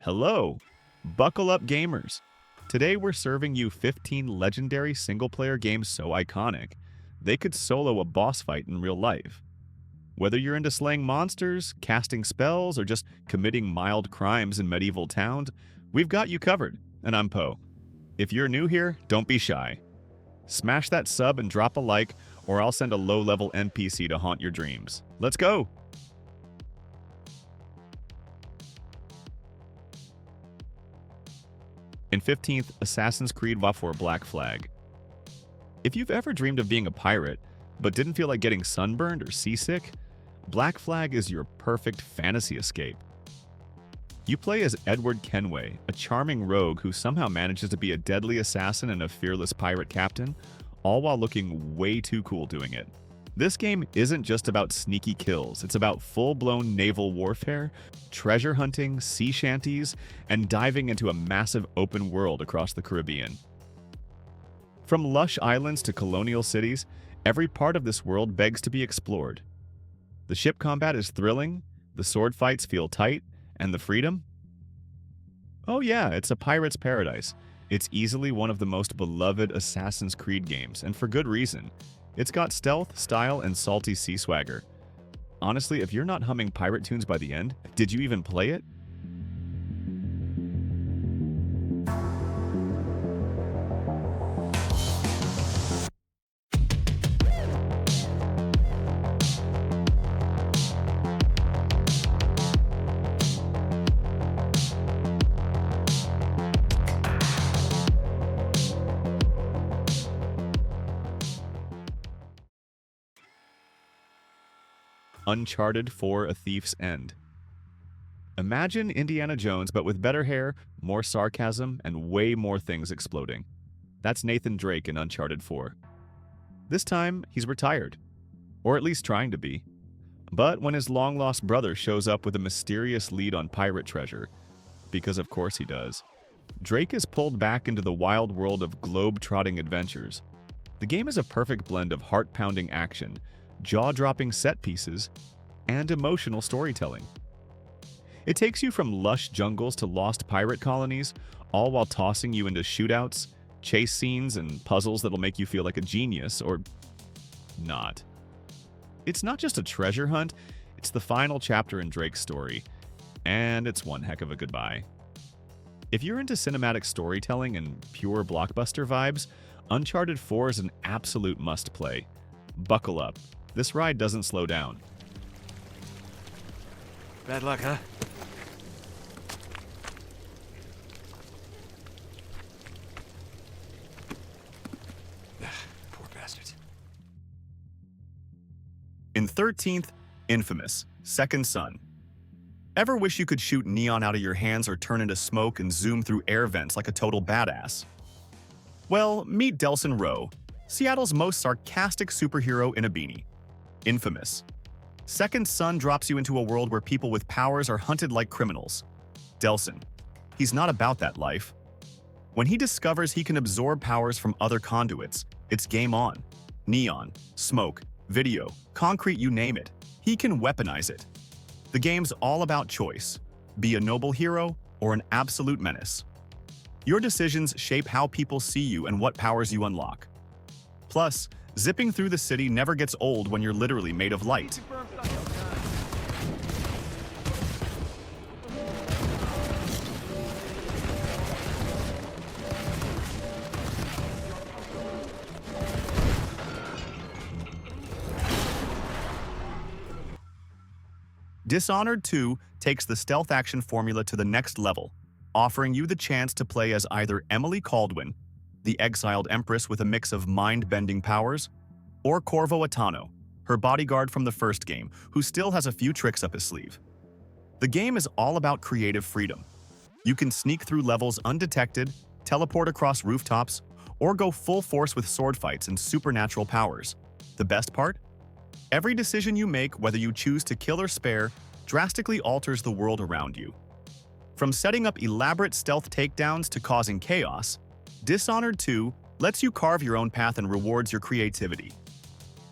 Hello! Buckle up, gamers! Today we're serving you 15 legendary single-player games so iconic, they could solo a boss fight in real life. Whether you're into slaying monsters, casting spells, or just committing mild crimes in medieval towns, we've got you covered, and I'm Poe. If you're new here, don't be shy. Smash that sub and drop a like, or I'll send a low-level NPC to haunt your dreams. Let's go! In 15th, Assassin's Creed War IV Black Flag. If you've ever dreamed of being a pirate, but didn't feel like getting sunburned or seasick, Black Flag is your perfect fantasy escape. You play as Edward Kenway, a charming rogue who somehow manages to be a deadly assassin and a fearless pirate captain, all while looking way too cool doing it. This game isn't just about sneaky kills, it's about full-blown naval warfare, treasure hunting, sea shanties, and diving into a massive open world across the Caribbean. From lush islands to colonial cities, every part of this world begs to be explored. The ship combat is thrilling, the sword fights feel tight, and the freedom? Oh yeah, it's a pirate's paradise. It's easily one of the most beloved Assassin's Creed games, and for good reason. It's got stealth, style, and salty sea swagger. Honestly, if you're not humming pirate tunes by the end, did you even play it? Uncharted 4: A Thief's End. Imagine Indiana Jones but with better hair, more sarcasm, and way more things exploding. That's Nathan Drake in Uncharted 4. This time, he's retired. Or at least trying to be. But when his long-lost brother shows up with a mysterious lead on pirate treasure, because of course he does, Drake is pulled back into the wild world of globe-trotting adventures. The game is a perfect blend of heart-pounding action, jaw-dropping set pieces, and emotional storytelling. It takes you from lush jungles to lost pirate colonies, all while tossing you into shootouts, chase scenes, and puzzles that'll make you feel like a genius, or not. It's not just a treasure hunt, it's the final chapter in Drake's story, and it's one heck of a goodbye. If you're into cinematic storytelling and pure blockbuster vibes, Uncharted 4 is an absolute must-play. Buckle up. This ride doesn't slow down. Bad luck, huh? Poor bastards. In 13th, Infamous, Second Son. Ever wish you could shoot neon out of your hands or turn into smoke and zoom through air vents like a total badass? Well, meet Delsin Rowe, Seattle's most sarcastic superhero in a beanie. Infamous. Second Son drops you into a world where people with powers are hunted like criminals. Delsin. He's not about that life. When he discovers he can absorb powers from other conduits, it's game on. Neon, smoke, video, concrete, you name it. He can weaponize it. The game's all about choice. Be a noble hero or an absolute menace. Your decisions shape how people see you and what powers you unlock. Plus, zipping through the city never gets old when you're literally made of light. Dishonored 2 takes the stealth action formula to the next level, offering you the chance to play as either Emily Kaldwin, the exiled empress with a mix of mind-bending powers, or Corvo Attano, her bodyguard from the first game, who still has a few tricks up his sleeve. The game is all about creative freedom. You can sneak through levels undetected, teleport across rooftops, or go full force with sword fights and supernatural powers. The best part? Every decision you make, whether you choose to kill or spare, drastically alters the world around you. From setting up elaborate stealth takedowns to causing chaos, Dishonored 2 lets you carve your own path and rewards your creativity.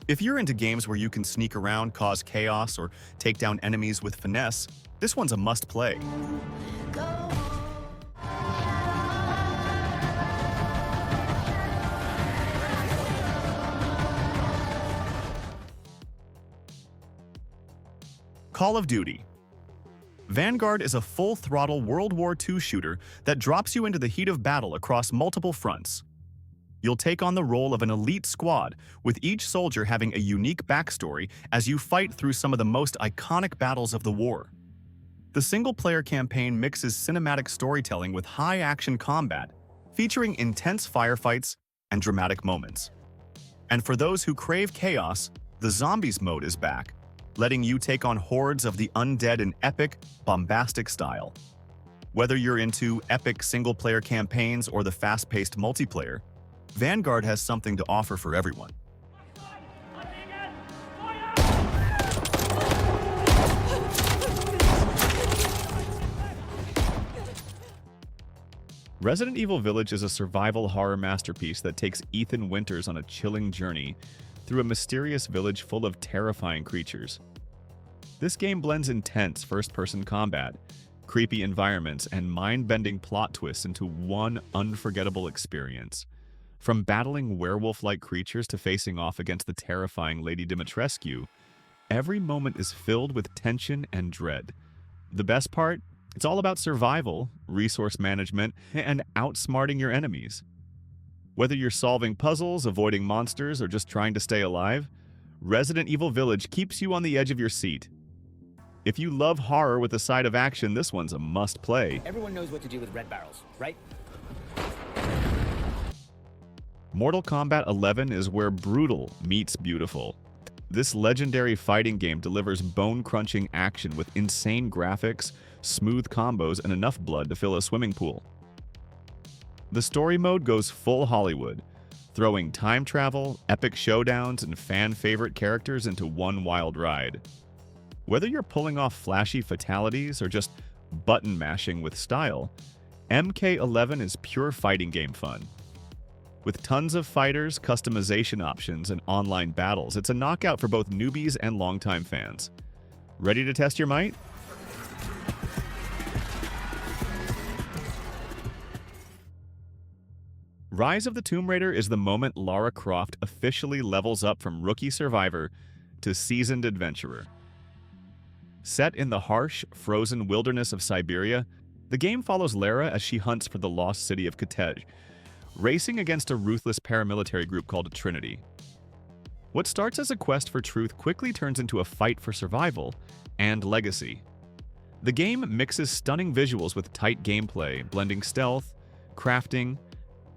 If you're into games where you can sneak around, cause chaos, or take down enemies with finesse, this one's a must-play. Go Call of Duty. Vanguard is a full-throttle World War II shooter that drops you into the heat of battle across multiple fronts. You'll take on the role of an elite squad, with each soldier having a unique backstory as you fight through some of the most iconic battles of the war. The single-player campaign mixes cinematic storytelling with high-action combat, featuring intense firefights and dramatic moments. And for those who crave chaos, the Zombies mode is back, letting you take on hordes of the undead in epic, bombastic style. Whether you're into epic single-player campaigns or the fast-paced multiplayer, Vanguard has something to offer for everyone. Resident Evil Village is a survival horror masterpiece that takes Ethan Winters on a chilling journey through a mysterious village full of terrifying creatures. This game blends intense first-person combat, creepy environments, and mind-bending plot twists into one unforgettable experience. From battling werewolf-like creatures to facing off against the terrifying Lady Dimitrescu, every moment is filled with tension and dread. The best part? It's all about survival, resource management, and outsmarting your enemies. Whether you're solving puzzles, avoiding monsters, or just trying to stay alive, Resident Evil Village keeps you on the edge of your seat. If you love horror with a side of action, this one's a must-play. Everyone knows what to do with red barrels, right? Mortal Kombat 11 is where brutal meets beautiful. This legendary fighting game delivers bone-crunching action with insane graphics, smooth combos, and enough blood to fill a swimming pool. The story mode goes full Hollywood, throwing time travel, epic showdowns, and fan-favorite characters into one wild ride. Whether you're pulling off flashy fatalities or just button-mashing with style, MK11 is pure fighting game fun. With tons of fighters, customization options, and online battles, it's a knockout for both newbies and longtime fans. Ready to test your might? Rise of the Tomb Raider is the moment Lara Croft officially levels up from rookie survivor to seasoned adventurer. Set in the harsh, frozen wilderness of Siberia, the game follows Lara as she hunts for the lost city of Kitej, racing against a ruthless paramilitary group called Trinity. What starts as a quest for truth quickly turns into a fight for survival and legacy. The game mixes stunning visuals with tight gameplay, blending stealth, crafting,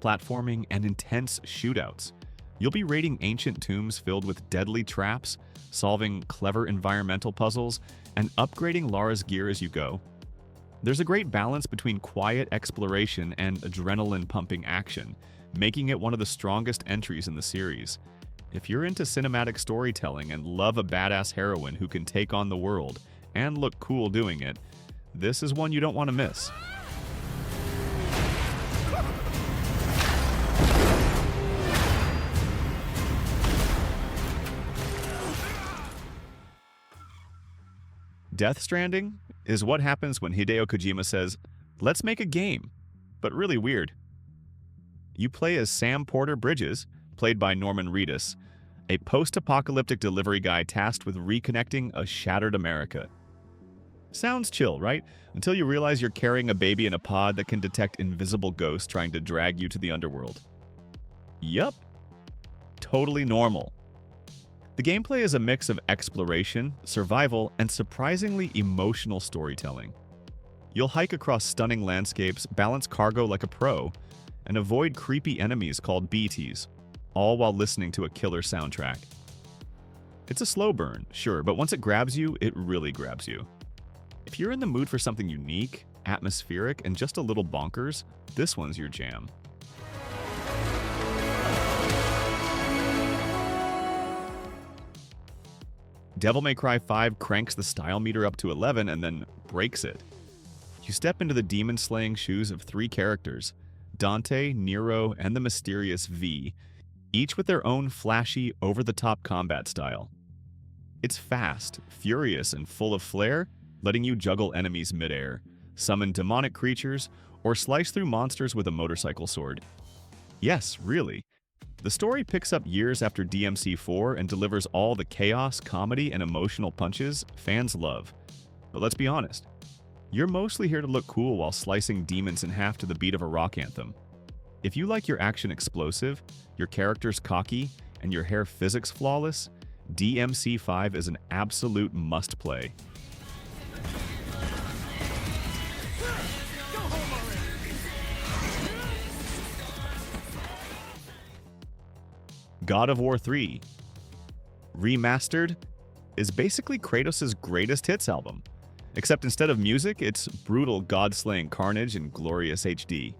platforming, and intense shootouts. You'll be raiding ancient tombs filled with deadly traps, solving clever environmental puzzles, and upgrading Lara's gear as you go. There's a great balance between quiet exploration and adrenaline-pumping action, making it one of the strongest entries in the series. If you're into cinematic storytelling and love a badass heroine who can take on the world and look cool doing it, this is one you don't want to miss. Death Stranding is what happens when Hideo Kojima says, "Let's make a game," but really weird. You play as Sam Porter Bridges, played by Norman Reedus, a post-apocalyptic delivery guy tasked with reconnecting a shattered America. Sounds chill, right? Until you realize you're carrying a baby in a pod that can detect invisible ghosts trying to drag you to the underworld. Yup. Totally normal. The gameplay is a mix of exploration, survival, and surprisingly emotional storytelling. You'll hike across stunning landscapes, balance cargo like a pro, and avoid creepy enemies called BTs, all while listening to a killer soundtrack. It's a slow burn, sure, but once it grabs you, it really grabs you. If you're in the mood for something unique, atmospheric, and just a little bonkers, this one's your jam. Devil May Cry 5 cranks the style meter up to 11 and then breaks it. You step into the demon-slaying shoes of three characters, Dante, Nero, and the mysterious V, each with their own flashy, over-the-top combat style. It's fast, furious, and full of flair, letting you juggle enemies midair, summon demonic creatures, or slice through monsters with a motorcycle sword. Yes, really. The story picks up years after DMC4 and delivers all the chaos, comedy, and emotional punches fans love. But let's be honest, you're mostly here to look cool while slicing demons in half to the beat of a rock anthem. If you like your action explosive, your characters cocky, and your hair physics flawless, DMC5 is an absolute must-play. God of War III Remastered is basically Kratos' greatest hits album, except instead of music, it's brutal god-slaying carnage in glorious HD.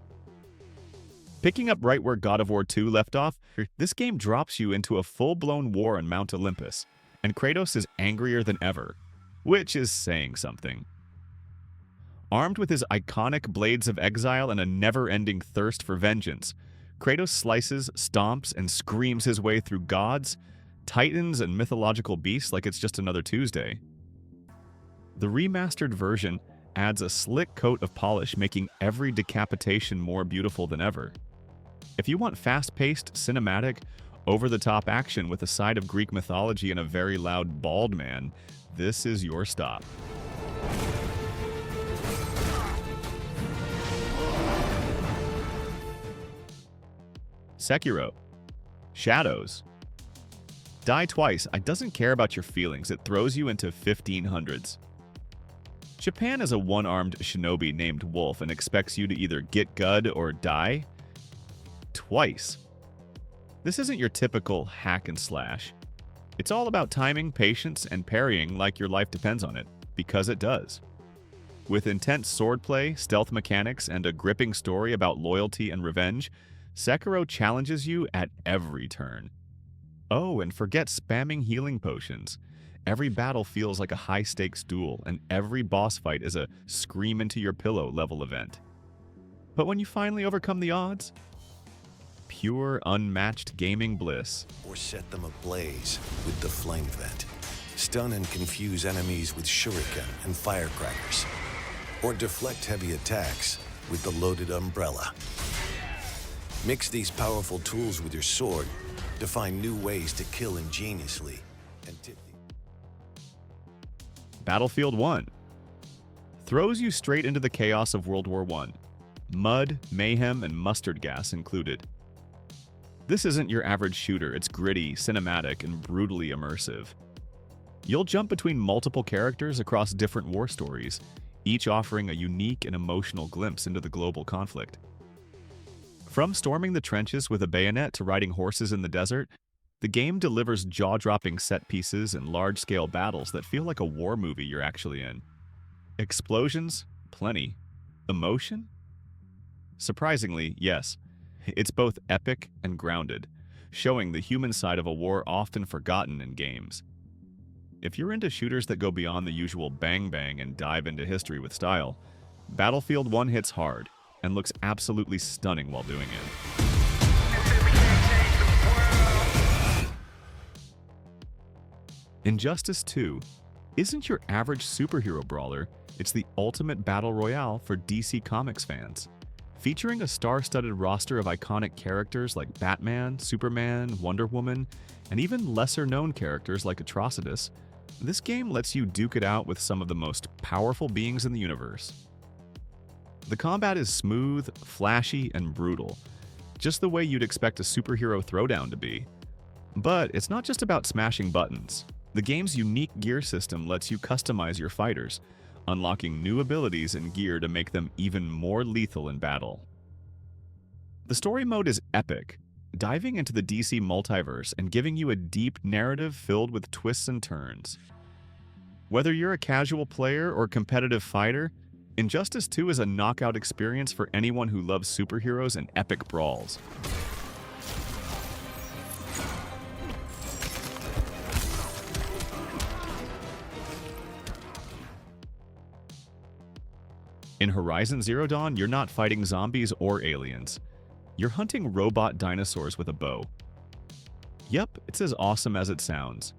Picking up right where God of War II left off, this game drops you into a full-blown war on Mount Olympus, and Kratos is angrier than ever, which is saying something. Armed with his iconic Blades of Exile and a never-ending thirst for vengeance, Kratos slices, stomps, and screams his way through gods, titans, and mythological beasts like it's just another Tuesday. The remastered version adds a slick coat of polish, making every decapitation more beautiful than ever. If you want fast-paced, cinematic, over-the-top action with a side of Greek mythology and a very loud bald man, this is your stop. Sekiro. Shadows. Die Twice. I doesn't care about your feelings. It throws you into 1500s. Japan is a one-armed shinobi named Wolf and expects you to either get good or die twice. This isn't your typical hack and slash. It's all about timing, patience, and parrying like your life depends on it, because it does. With intense swordplay, stealth mechanics, and a gripping story about loyalty and revenge, Sekiro challenges you at every turn. Oh, and forget spamming healing potions. Every battle feels like a high-stakes duel, and every boss fight is a scream-into-your-pillow level event. But when you finally overcome the odds, pure, unmatched gaming bliss. Or set them ablaze with the flame vent. Stun and confuse enemies with shuriken and firecrackers. Or deflect heavy attacks with the loaded umbrella. Mix these powerful tools with your sword to find new ways to kill ingeniously and tip the... Battlefield 1 throws you straight into the chaos of World War I. Mud, mayhem, and mustard gas included. This isn't your average shooter. It's gritty, cinematic, and brutally immersive. You'll jump between multiple characters across different war stories, each offering a unique and emotional glimpse into the global conflict. From storming the trenches with a bayonet to riding horses in the desert, the game delivers jaw-dropping set pieces and large-scale battles that feel like a war movie you're actually in. Explosions? Plenty. Emotion? Surprisingly, yes. It's both epic and grounded, showing the human side of a war often forgotten in games. If you're into shooters that go beyond the usual bang-bang and dive into history with style, Battlefield 1 hits hard and looks absolutely stunning while doing it. Injustice 2 isn't your average superhero brawler, it's the ultimate battle royale for DC Comics fans. Featuring a star-studded roster of iconic characters like Batman, Superman, Wonder Woman, and even lesser-known characters like Atrocitus, this game lets you duke it out with some of the most powerful beings in the universe. The combat is smooth, flashy, and brutal, just the way you'd expect a superhero throwdown to be. But it's not just about smashing buttons. The game's unique gear system lets you customize your fighters, unlocking new abilities and gear to make them even more lethal in battle. The story mode is epic, diving into the DC multiverse and giving you a deep narrative filled with twists and turns. Whether you're a casual player or competitive fighter, Injustice 2 is a knockout experience for anyone who loves superheroes and epic brawls. In Horizon Zero Dawn, you're not fighting zombies or aliens. You're hunting robot dinosaurs with a bow. Yep, it's as awesome as it sounds.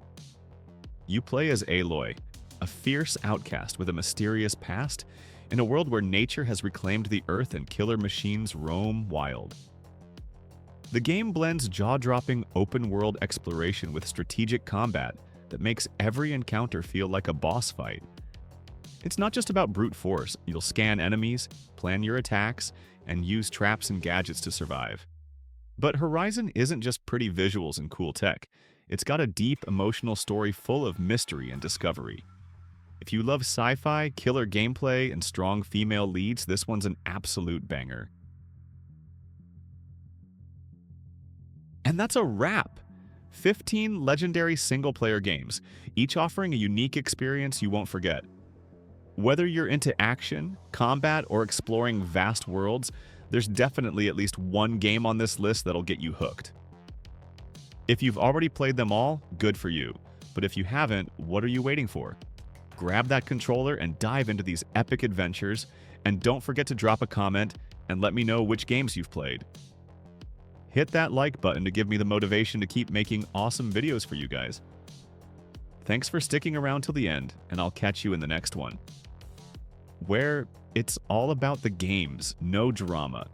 You play as Aloy, a fierce outcast with a mysterious past, in a world where nature has reclaimed the Earth and killer machines roam wild. The game blends jaw-dropping open-world exploration with strategic combat that makes every encounter feel like a boss fight. It's not just about brute force. You'll scan enemies, plan your attacks, and use traps and gadgets to survive. But Horizon isn't just pretty visuals and cool tech. It's got a deep, emotional story full of mystery and discovery. If you love sci-fi, killer gameplay, and strong female leads, this one's an absolute banger. And that's a wrap! 15 legendary single-player games, each offering a unique experience you won't forget. Whether you're into action, combat, or exploring vast worlds, there's definitely at least one game on this list that'll get you hooked. If you've already played them all, good for you. But if you haven't, what are you waiting for? Grab that controller and dive into these epic adventures, and don't forget to drop a comment and let me know which games you've played. Hit that like button to give me the motivation to keep making awesome videos for you guys. Thanks for sticking around till the end, and I'll catch you in the next one, where it's all about the games, no drama.